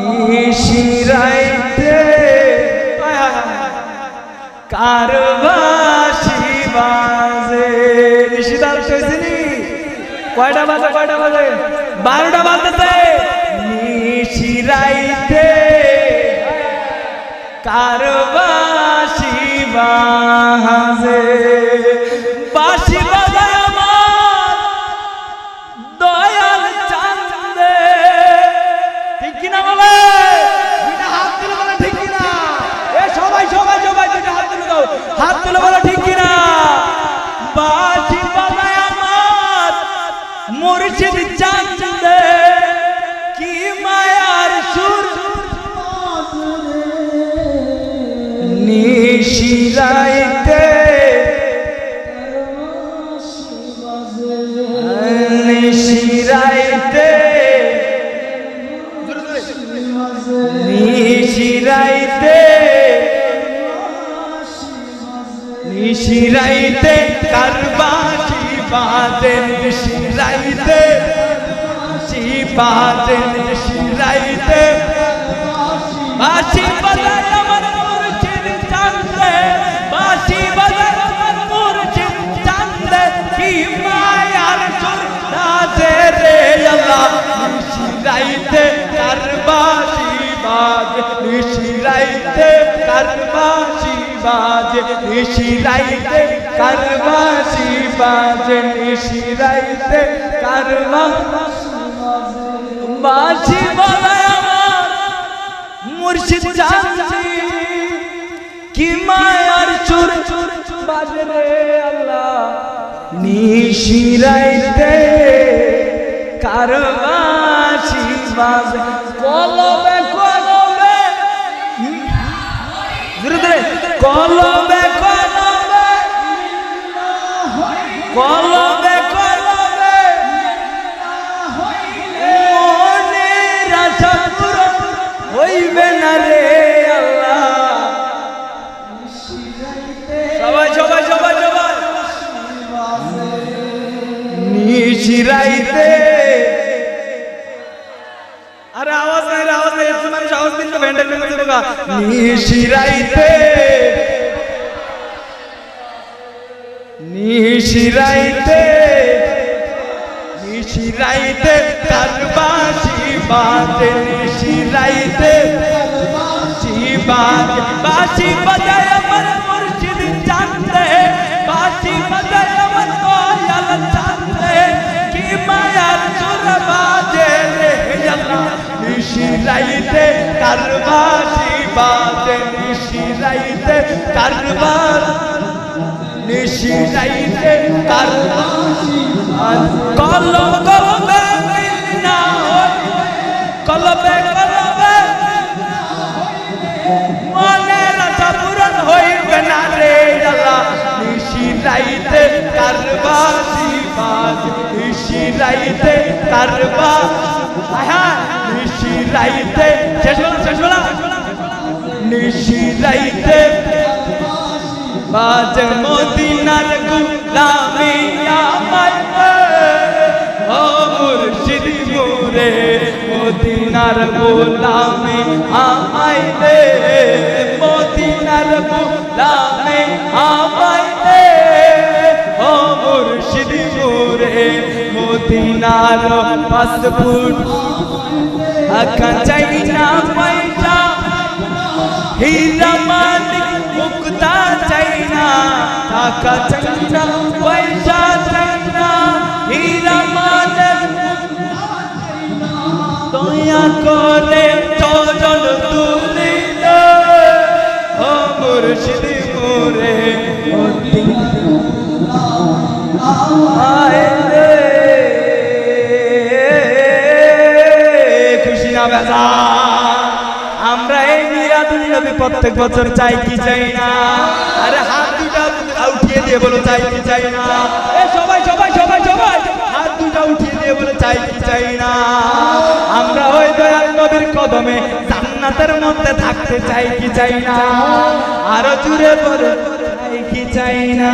নিশিরাইতে কারবাসি বাজে নিশিদার কইছিনি কয়টা বাজে 12টা বাজতেছে নিশিরাইতে কারবাসি বাজে বাঁশি বাজায় আমার দয়াল চাঁদে ঠিক কিনা বলে হাত তুলে বলে ঠিক কিনা এ সবাই দুটো হাত তুলে দাও হাত তুলে বলে ঠিক কিনা বাঁশি বাজায় আমার মুর্শিদ চাঁদে কি মায়ার সুর নিশিরাইতে নিশিরাইতে নিশিরাইতে নিশিরাইতে কারবাসি বাজে নিশিরাইতে বাজে নিশিরাইতে বাঁশি বাজায় আমার মুর্শিদ চাঁদে বাঁশি বাজায় আমার মুর্শিদ চাঁদে কি মায়ার সুর নাচে রে আল্লাহ নিশিরাইতে কারবাসি বাজে নিশিরাইতে কারবাসি বাজে নিশিরাইতে কারবাসি বাজে নিশিরাইতে কারবাসি বাঁশি বাজায় আমার মুর্শিদ চাঁদে কি মায়ার সুর বাজে রে আল্লাহ নিশিরাইতে কারবাসি বাজে কলবে কলবে ধীরে ধীরে কলবে কলবে কলবে কলবে মনের আশা পূরণ হইবে না রে আল্লাহ সবাই নিশিরাইতে আরে আওয়াজ নাই একটু মানুষ আওয়াজ দিন তো ভেন্ডার ভেঙে দেবো গা নিশিরাইতে নিশিরাইতে নিশিরাইতে কারবাসি বাজে নিশিরাইতে বাঁশি বাজায় আমার মুর্শিদ চাঁদে বাঁশি বাজায় আমার দয়াল চাঁদে কি মায়ার সুর বাজে রে আল্লাহ নিশিরাইতে কারবাসি বাজে নিশিরাইতে কারবার নিশিরাইতে কারবাসি কলম কলবে না কলবে কলবে মনের আশা পূরণ হইবে না রে আল্লাহ নিশিরাইতে কারবাসি বাজে নিশিরাইতে নিশিরাইতে শেষ বেলা নিশিরাইতে বাজে মদিনার গোলামি আমায় ও মুর্শিদ মোরে মদিনার গোলামি আমায় দে মদিনার গোলামি আমায় দে ও মুর্শিদ মোরে মদিনার পাসপোর্ট আকা চাই না পয়সা হীরা মানিক মুক্তা চাই না টাকা চাই না পয়সা চাই না হীরা মানিক দয়া করে চরণ তুলে দে ও মুর্শিদ মোরে খুশি না বেজা আমরা এই মিলাদুন নবী প্রত্যেক বছর চাই কি চাই না আরে হাত দুটা উঠিয়ে দিয়ে বলো চাই কি চাই না সবাই হাত দুটা উঠিয়ে দিয়ে বলো চাই কি চাই না আমরা ওই দয়াল নবীর কদমে জান্নাতের মধ্যে থাকতে চাই কি চাই না আরো জুড়ে বলো চাই কি চাই না